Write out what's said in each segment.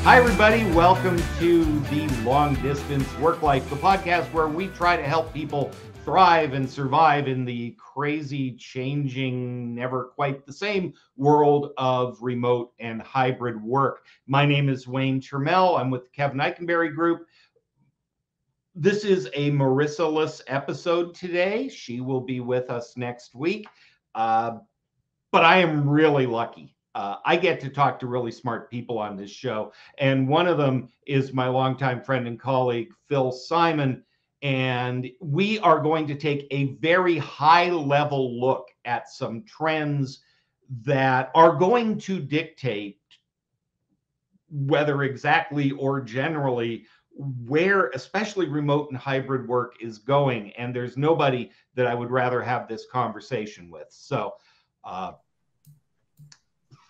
Hi, everybody. Welcome to the Long Distance Work Life, the podcast where we try to help people thrive and survive in the crazy, changing, never quite the same world of remote and hybrid work. My name is Wayne Turmel. I'm with the Kevin Eikenberry Group. This is a Marissa-less episode today. She will be with us next week. But I am really lucky. I get to talk to really smart people on this show. And one of them is my longtime friend and colleague, Phil Simon. And we are going to take a very high level look at some trends that are going to dictate, whether exactly or generally, where especially remote and hybrid work is going. And there's nobody that I would rather have this conversation with. So,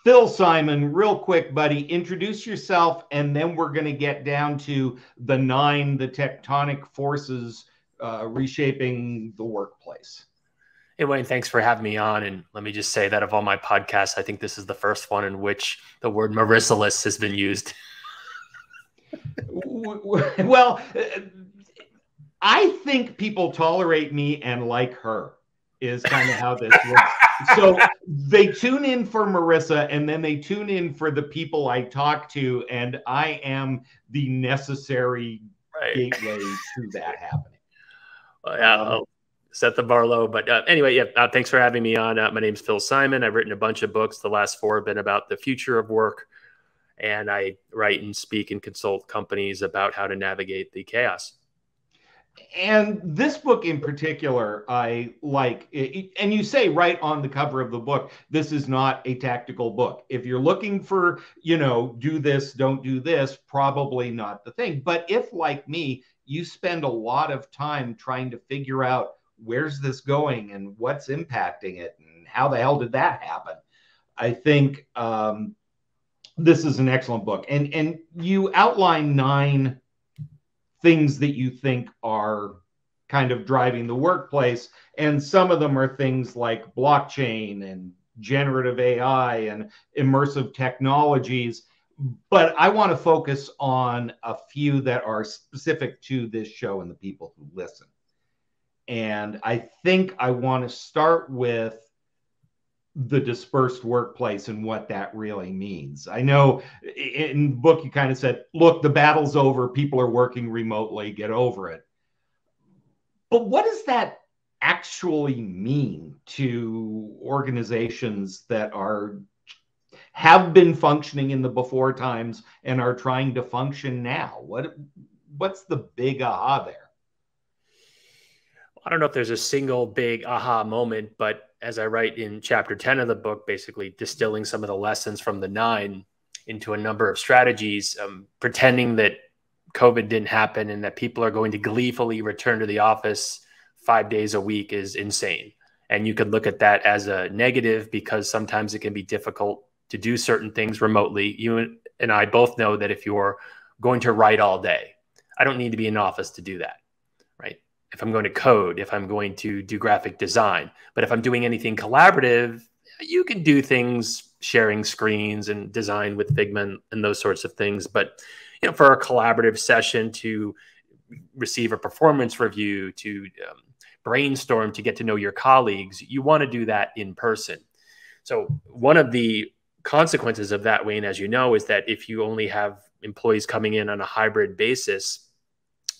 Phil Simon, real quick, buddy, introduce yourself, and then we're going to get down to the tectonic forces reshaping the workplace. Hey, Wayne, thanks for having me on. And let me just say that of all my podcasts, I think this is the first one in which the word Marissa-less has been used. Well, I think people tolerate me and like her is kind of how this works. So they tune in for Marissa, and then they tune in for the people I talk to, and I am the necessary gateway to that happening. Well, yeah, I'll set the bar low. But anyway, yeah, thanks for having me on. My name's Phil Simon. I've written a bunch of books. The last 4 have been about the future of work, and I write and speak and consult companies about how to navigate the chaos. And this book in particular, I like, and you say right on the cover of the book, this is not a tactical book. If you're looking for, do this, don't do this, probably not the thing. But if, like me, you spend a lot of time trying to figure out where's this going and what's impacting it and how the hell did that happen, I think this is an excellent book. And you outline 9 things that you think are kind of driving the workplace. And some of them are things like blockchain and generative AI and immersive technologies. But I want to focus on a few that are specific to this show and the people who listen. And I think I want to start with the dispersed workplace and what that really means. I know in the book you kind of said, look, the battle's over, people are working remotely, get over it. But what does that actually mean to organizations that have been functioning in the before times and are trying to function now? What's the big aha there? I don't know if there's a single big aha moment, but as I write in chapter 10 of the book, basically distilling some of the lessons from the 9 into a number of strategies, pretending that COVID didn't happen and that people are going to gleefully return to the office 5 days a week is insane. And you could look at that as a negative because sometimes it can be difficult to do certain things remotely. You and I both know that if you're going to write all day, I don't need to be in office to do that, right? If I'm going to code, if I'm going to do graphic design, but if I'm doing anything collaborative, you can do things sharing screens and design with Figma and those sorts of things. But for a collaborative session, to receive a performance review, to brainstorm, to get to know your colleagues, you want to do that in person. So one of the consequences of that, Wayne, as you know, is that if you only have employees coming in on a hybrid basis,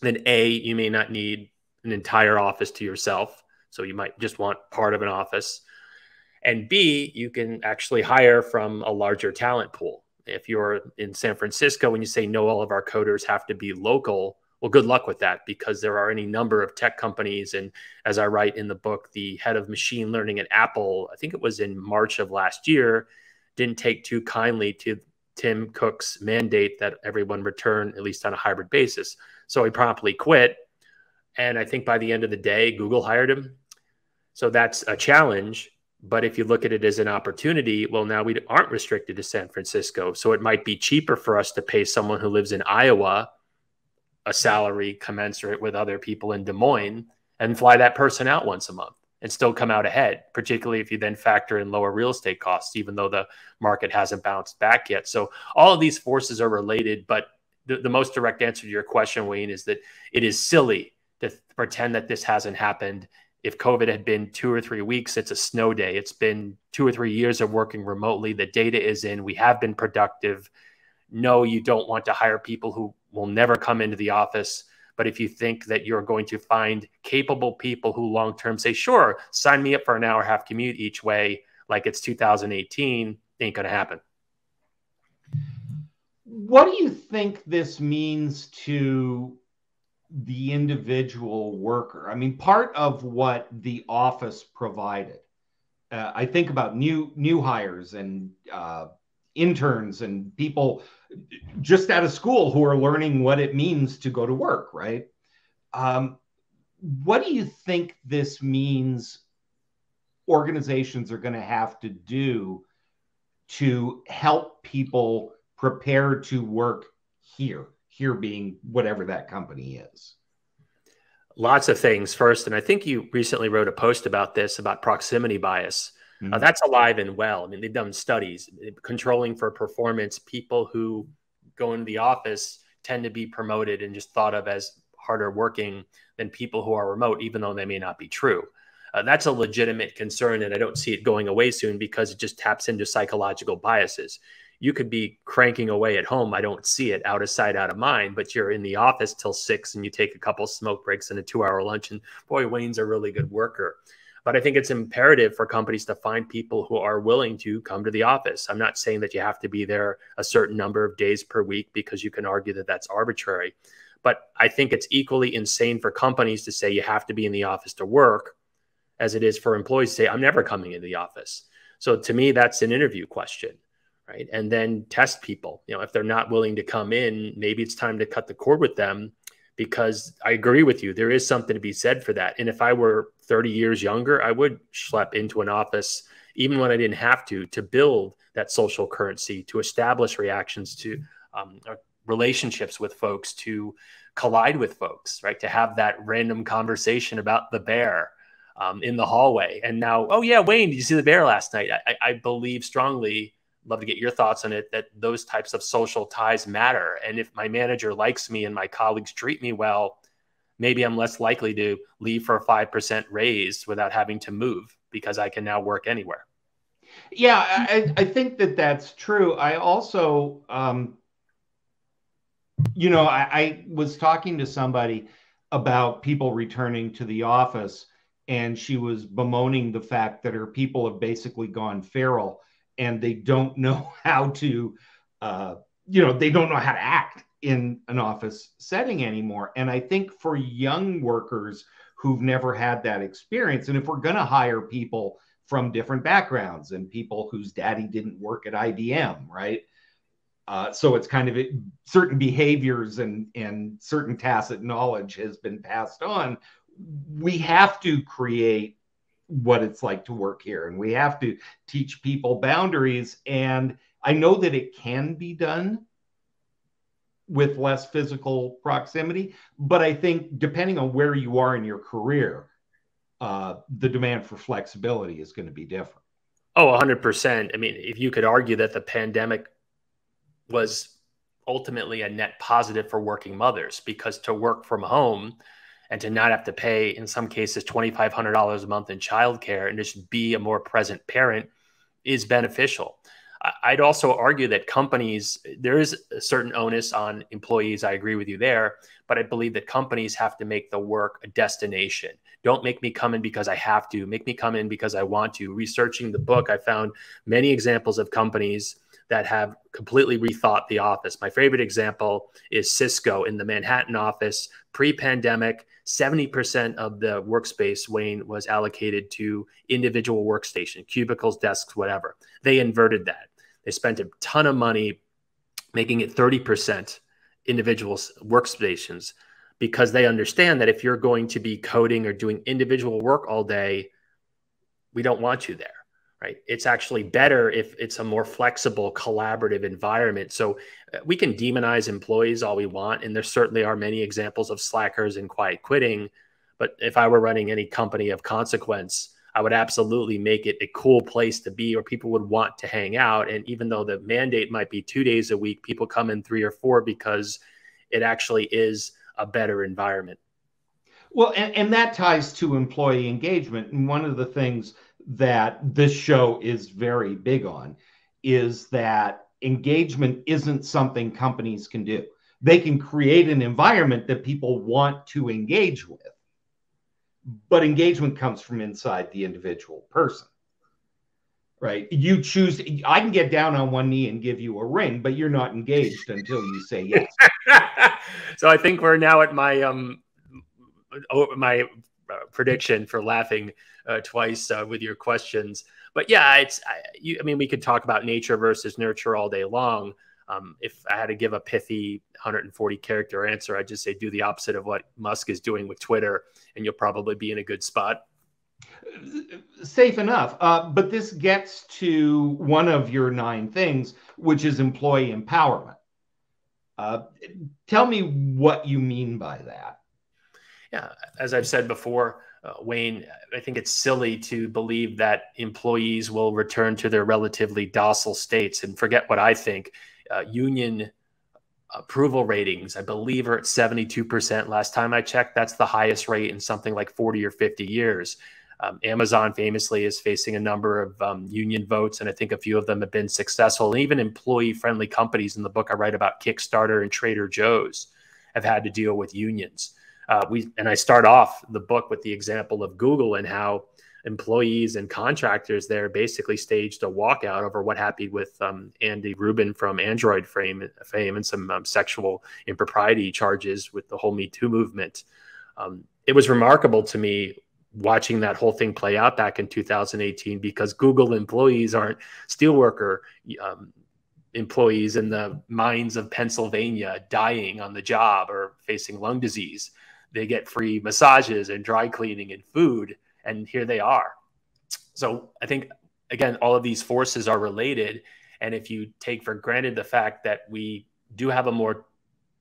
then A, you may not need an entire office to yourself. So you might just want part of an office. And B, you can actually hire from a larger talent pool. If you're in San Francisco and you say, no, all of our coders have to be local, well, good luck with that, because there are any number of tech companies. And as I write in the book, the head of machine learning at Apple, I think it was in March of last year, didn't take too kindly to Tim Cook's mandate that everyone return at least on a hybrid basis. So he promptly quit. And I think by the end of the day, Google hired him. So that's a challenge. But if you look at it as an opportunity, well, now we aren't restricted to San Francisco. So it might be cheaper for us to pay someone who lives in Iowa a salary commensurate with other people in Des Moines and fly that person out once a month. and still come out ahead, particularly if you then factor in lower real estate costs, even though the market hasn't bounced back yet. So all of these forces are related, but the most direct answer to your question, Wayne, is that it is silly to pretend that this hasn't happened. If COVID had been 2 or 3 weeks, it's a snow day. It's been 2 or 3 years of working remotely. The data is in. We have been productive. No, you don't want to hire people who will never come into the office. But if you think that you're going to find capable people who long-term say, sure, sign me up for an hour-and-a-half commute each way, like it's 2018, ain't going to happen. What do you think this means to the individual worker? I mean, part of what the office provided, I think about new hires and interns and people just out of school who are learning what it means to go to work, right? What do you think this means organizations are going to have to do to help people prepare to work here being whatever that company is? Lots of things. First, and I think you recently wrote a post about this, about proximity bias. Mm-hmm. That's alive and well. I mean, they've done studies controlling for performance. People who go into the office tend to be promoted and just thought of as harder working than people who are remote, even though they may not be true. That's a legitimate concern, and I don't see it going away soon because it just taps into psychological biases. You could be cranking away at home. I don't see it, out of sight, out of mind, but you're in the office till 6 and you take a couple smoke breaks and a 2-hour lunch. And boy, Wayne's a really good worker. But I think it's imperative for companies to find people who are willing to come to the office. I'm not saying that you have to be there a certain number of days per week because you can argue that that's arbitrary. But I think it's equally insane for companies to say you have to be in the office to work as it is for employees to say, I'm never coming into the office. So to me, that's an interview question. Right. And then test people. If they're not willing to come in, maybe it's time to cut the cord with them, because I agree with you. There is something to be said for that. And if I were 30 years younger, I would schlep into an office, even when I didn't have to build that social currency, to establish reactions to relationships with folks, to collide with folks, right? To have that random conversation about the bear in the hallway. And now, oh yeah, Wayne, did you see the bear last night? I believe strongly, love to get your thoughts on it, that those types of social ties matter. And if my manager likes me and my colleagues treat me well, maybe I'm less likely to leave for a 5% raise without having to move because I can now work anywhere. Yeah, I think that that's true. I also, I was talking to somebody about people returning to the office, and she was bemoaning the fact that her people have basically gone feral. And they don't know how to, they don't know how to act in an office setting anymore. And I think for young workers who've never had that experience, and if we're going to hire people from different backgrounds and people whose daddy didn't work at IBM, right? So it's kind of certain behaviors and certain tacit knowledge has been passed on. We have to create what it's like to work here, and we have to teach people boundaries. And I know that it can be done with less physical proximity, but I think depending on where you are in your career, the demand for flexibility is going to be different. Oh, 100%. I mean, if you could argue that the pandemic was ultimately a net positive for working mothers, because to work from home and to not have to pay, in some cases, $2,500 a month in childcare and just be a more present parent is beneficial. I'd also argue that companies, there is a certain onus on employees. I agree with you there, but I believe that companies have to make the work a destination. Don't make me come in because I have to. Make me come in because I want to. Researching the book, I found many examples of companies that have completely rethought the office. My favorite example is Cisco in the Manhattan office. Pre-pandemic, 70% of the workspace, Wayne, was allocated to individual workstation, cubicles, desks, whatever. They inverted that. They spent a ton of money making it 30% individual workstations, because they understand that if you're going to be coding or doing individual work all day, we don't want you there. Right? It's actually better if it's a more flexible, collaborative environment. So we can demonize employees all we want, and there certainly are many examples of slackers and quiet quitting, But if I were running any company of consequence, I would absolutely make it a cool place to be, or people would want to hang out. And even though the mandate might be 2 days a week, people come in 3 or 4 because it actually is a better environment. Well, and that ties to employee engagement. And one of the things that this show is very big on is that engagement isn't something companies can do. They can create an environment that people want to engage with, but engagement comes from inside the individual person, right? You choose, I can get down on one knee and give you a ring, but you're not engaged until you say yes. So I think we're now at my prediction for laughing twice with your questions. But yeah, I mean, we could talk about nature versus nurture all day long. If I had to give a pithy 140 character answer, I'd just say do the opposite of what Musk is doing with Twitter, and you'll probably be in a good spot. Safe enough. But this gets to one of your 9 things, which is employee empowerment. Tell me what you mean by that. Yeah, as I've said before, Wayne, I think it's silly to believe that employees will return to their relatively docile states. And forget what I think. Union approval ratings, I believe, are at 72%. Last time I checked, that's the highest rate in something like 40 or 50 years. Amazon famously is facing a number of union votes, and I think a few of them have been successful. And even employee-friendly companies, in the book I write about, Kickstarter and Trader Joe's, have had to deal with unions. And I start off the book with the example of Google and how employees and contractors there basically staged a walkout over what happened with Andy Rubin from Android fame and some sexual impropriety charges with the whole Me Too movement. It was remarkable to me watching that whole thing play out back in 2018, because Google employees aren't steelworker employees in the mines of Pennsylvania dying on the job or facing lung disease. They get free massages and dry cleaning and food, and here they are. So I think, again, all of these forces are related. And if you take for granted the fact that we do have a more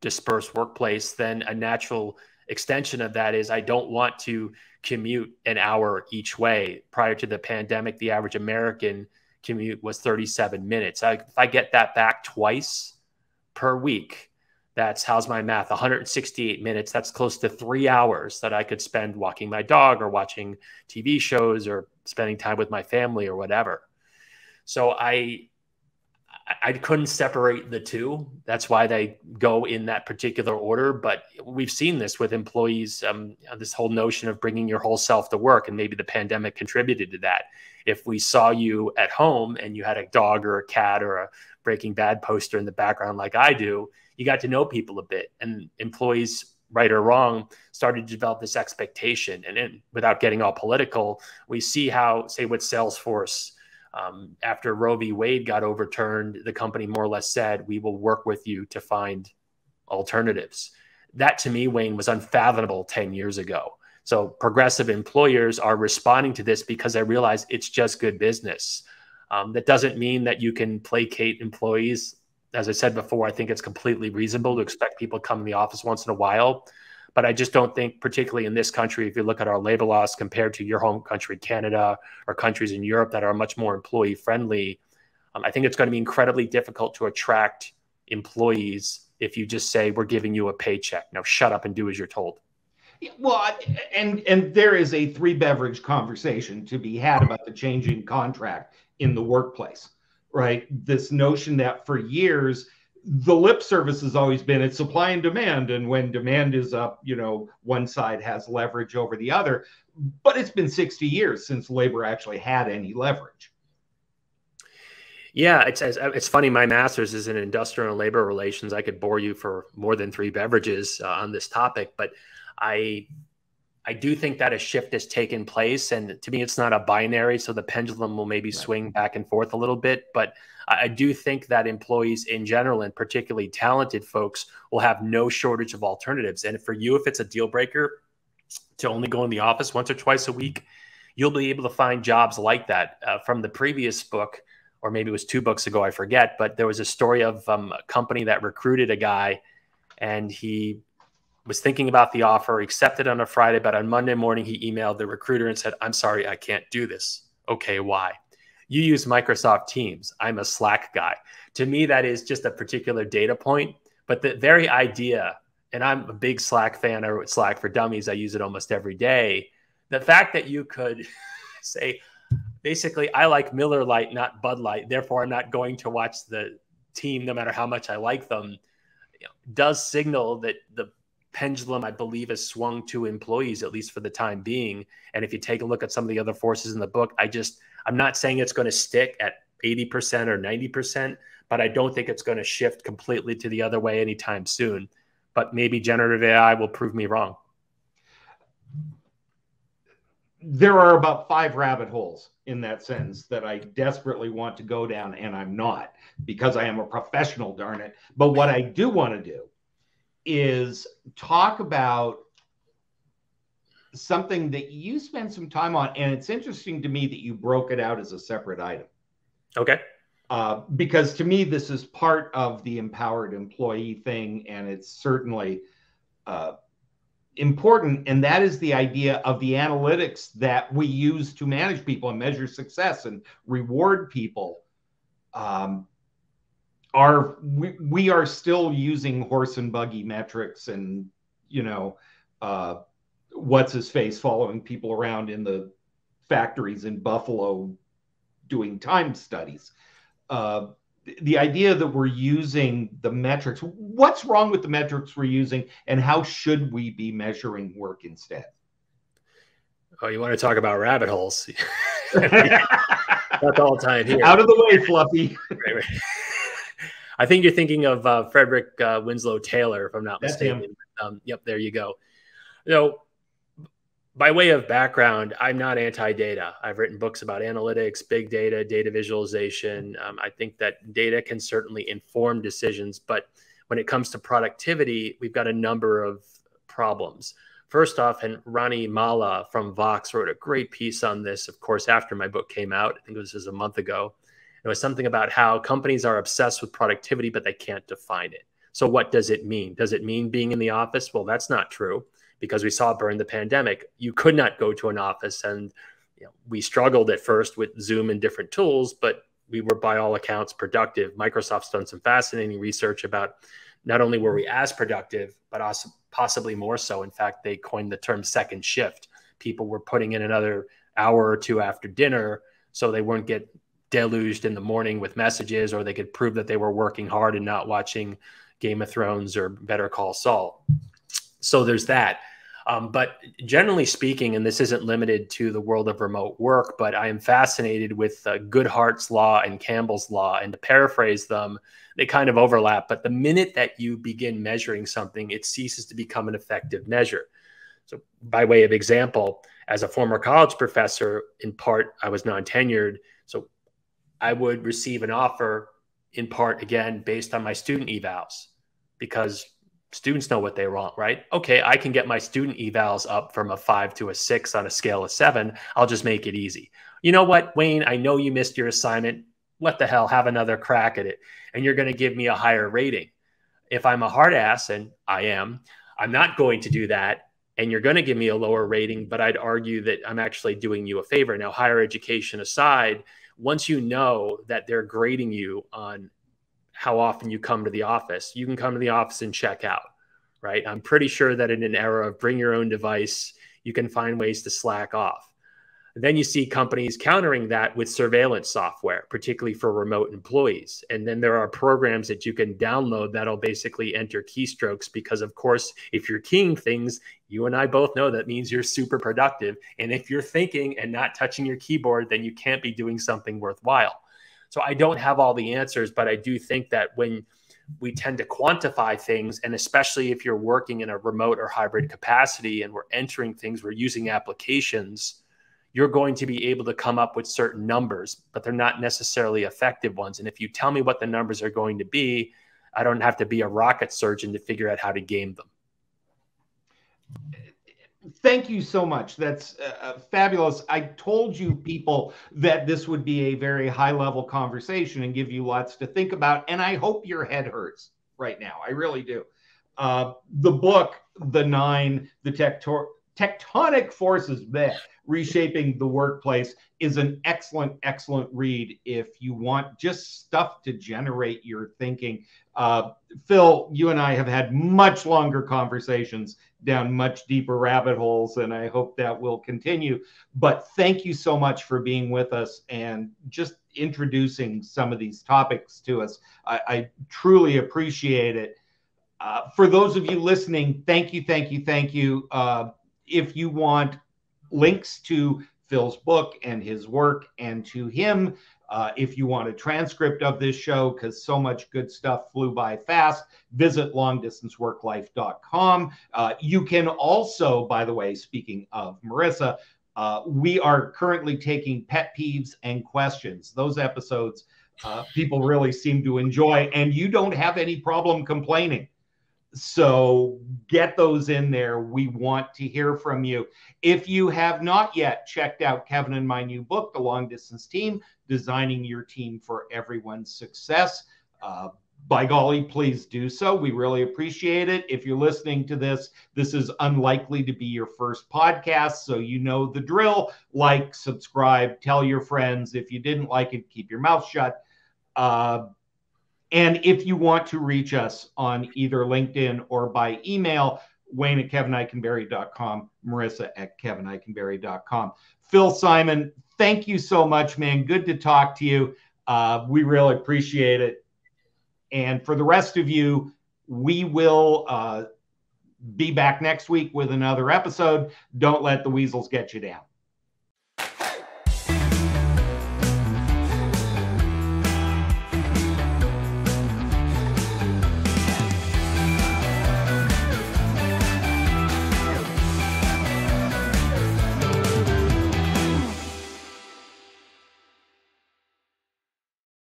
dispersed workplace, then a natural extension of that is I don't want to commute an hour each way. Prior to the pandemic, the average American commute was 37 minutes. If I get that back twice per week, that's, how's my math, 168 minutes. That's close to 3 hours that I could spend walking my dog or watching TV shows or spending time with my family or whatever. So I couldn't separate the two. That's why they go in that particular order. But we've seen this with employees, this whole notion of bringing your whole self to work. And maybe the pandemic contributed to that. If we saw you at home and you had a dog or a cat or a Breaking Bad poster in the background like I do, you got to know people a bit. And employees, right or wrong, started to develop this expectation. And then, without getting all political, we see how, say, with Salesforce, after Roe v. Wade got overturned, the company more or less said, we will work with you to find alternatives. That, to me, Wayne, was unfathomable 10 years ago. So progressive employers are responding to this because they realize it's just good business. That doesn't mean that you can placate employees. As I said before, I think it's completely reasonable to expect people to come in the office once in a while. But I just don't think, particularly in this country, if you look at our labor laws compared to your home country, Canada, or countries in Europe that are much more employee friendly, I think it's going to be incredibly difficult to attract employees if you just say, we're giving you a paycheck. Now shut up and do as you're told. Well, and there is a 3-beverage conversation to be had about the changing contract in the workplace, right? This notion that for years, the lip service has always been it's supply and demand. And when demand is up, one side has leverage over the other. But it's been 60 years since labor actually had any leverage. Yeah, it's funny. My master's is in industrial and labor relations. I could bore you for more than 3 beverages on this topic, but I do think that a shift has taken place. And to me, it's not a binary. So the pendulum will maybe swing back and forth a little bit. But I do think that employees in general, and particularly talented folks, will have no shortage of alternatives. And for you, if it's a deal breaker to only go in the office once or twice a week, you'll be able to find jobs like that. From the previous book, or maybe it was 2 books ago, I forget, but there was a story of a company that recruited a guy, and he was thinking about the offer, accepted on a Friday, but on Monday morning, he emailed the recruiter and said, "I'm sorry, I can't do this." Okay, why? You use Microsoft Teams. I'm a Slack guy. To me, that is just a particular data point. But the very idea, and I'm a big Slack fan. I wrote Slack for Dummies. I use it almost every day. The fact that you could say, basically, I like Miller Lite, not Bud Light. Therefore, I'm not going to watch the team no matter how much I like them, does signal that the pendulum, I believe, has swung to employees, at least for the time being. And if you take a look at some of the other forces in the book, I'm not saying it's going to stick at 80% or 90%, but I don't think it's going to shift completely to the other way anytime soon. But maybe generative AI will prove me wrong. There are about 5 rabbit holes in that sentence that I desperately want to go down, and I'm not, because I am a professional, darn it. But what I do want to do is talk about something that you spend some time on, and it's interesting to me that you broke it out as a separate item. Okay. Because to me, this is part of the empowered employee thing, and it's certainly important, and that is the idea of the analytics that we use to manage people and measure success and reward people. We are still using horse and buggy metrics, and what's his face following people around in the factories in Buffalo doing time studies. The idea that we're using the metrics, what's wrong with the metrics we're using, and how should we be measuring work instead? Oh, you want to talk about rabbit holes? That's all time here. Out of the way, Fluffy. Right. I think you're thinking of Frederick Winslow Taylor, if I'm not mistaken. Yep, there you go. By way of background, I'm not anti-data. I've written books about analytics, big data, data visualization. I think that data can certainly inform decisions, but when it comes to productivity, we've got a number of problems. First off, and Ronnie Mala from Vox wrote a great piece on this, of course, after my book came out. I think this was a month ago. It was something about how companies are obsessed with productivity, but they can't define it. So what does it mean? Does it mean being in the office? Well, that's not true, because we saw during the pandemic, you could not go to an office, and we struggled at first with Zoom and different tools, but we were by all accounts productive. Microsoft's done some fascinating research about not only were we as productive, but also possibly more so. In fact, they coined the term second shift. People were putting in another hour or two after dinner so they wouldn't get deluged in the morning with messages, or they could prove that they were working hard and not watching Game of Thrones or Better Call Saul. So there's that. But generally speaking, and this isn't limited to the world of remote work, but I am fascinated with Goodhart's law and Campbell's law. And to paraphrase them, they kind of overlap. But the minute that you begin measuring something, it ceases to become an effective measure. So by way of example, as a former college professor, in part, I was non-tenured. So I would receive an offer in part, again, based on my student evals, because students know what they want, right? Okay, I can get my student evals up from a 5 to a 6 on a scale of 7. I'll just make it easy. You know what, Wayne, I know you missed your assignment. What the hell, have another crack at it. And you're going to give me a higher rating. If I'm a hard ass, and I am, I'm not going to do that. And you're going to give me a lower rating, but I'd argue that I'm actually doing you a favor. Now, higher education aside, once you know that they're grading you on how often you come to the office, you can come to the office and check out, right? I'm pretty sure that in an era of bring your own device, you can find ways to slack off. And then you see companies countering that with surveillance software, particularly for remote employees. And then there are programs that you can download that'll basically enter keystrokes, because of course, if you're keying things, you and I both know that means you're super productive. And if you're thinking and not touching your keyboard, then you can't be doing something worthwhile. So I don't have all the answers, but I do think that when we tend to quantify things, and especially if you're working in a remote or hybrid capacity and we're entering things, we're using applications, you're going to be able to come up with certain numbers, but they're not necessarily effective ones. And if you tell me what the numbers are going to be, I don't have to be a rocket surgeon to figure out how to game them. Thank you so much. That's fabulous. I told you people that this would be a very high-level conversation and give you lots to think about, and I hope your head hurts right now. I really do. The book, The Nine, the Tectonic Forces, Reshaping the Workplace, is an excellent, excellent read if you want just stuff to generate your thinking. Phil, you and I have had much longer conversations down much deeper rabbit holes, and I hope that will continue. But thank you so much for being with us and just introducing some of these topics to us. I truly appreciate it. For those of you listening, thank you, thank you, thank you. If you want links to Phil's book and his work and to him, if you want a transcript of this show, because so much good stuff flew by fast, visit longdistanceworklife.com. You can also, by the way, speaking of Marissa, we are currently taking pet peeves and questions. Those episodes people really seem to enjoy, and you don't have any problem complaining. So get those in there. We want to hear from you. If you have not yet checked out Kevin and my new book, The Long Distance Team, Designing Your Team for Everyone's Success, by golly, please do so. We really appreciate it. If you're listening to this, this is unlikely to be your first podcast, so you know the drill. Like, subscribe, tell your friends. If you didn't like it, keep your mouth shut. And if you want to reach us on either LinkedIn or by email, Wayne at kevinikenberry.com, Marissa at kevinikenberry.com. Phil Simon, thank you so much, man. Good to talk to you. We really appreciate it. And for the rest of you, we will be back next week with another episode. Don't let the weasels get you down.